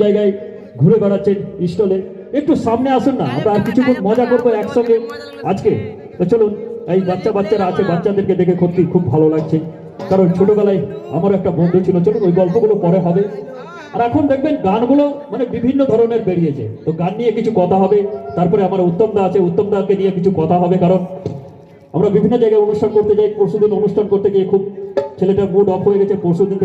জায়গায় ঘুরে বেড়াচ্ছেন স্টলে, একটু সামনে আসুন না, আমরা আর কিছুক্ষণ মজা করবো একসঙ্গে আজকে। তো চলুন, এই বাচ্চারা আছে, বাচ্চাদেরকে দেখে সত্যি খুব ভালো লাগছে, কারণ ছোটবেলায় আমার একটা বন্ধু ছিল। চলুন, ওই গল্পগুলো পরে হবে। আর এখন দেখবেন গানগুলো মানে বিভিন্ন ধরনের বেরিয়েছে, তো গান নিয়ে কিছু কথা হবে। তারপরে আমার উত্তম দা আছে, উত্তম দাকে নিয়ে কিছু কথা হবে, কারণ আমরা বিভিন্ন জায়গায় অনুষ্ঠান করতে যাই। পরশুদিন অনুষ্ঠান করতে গিয়ে খুব ছেলেটার মুড অফ হয়ে গেছে, পরশুদিন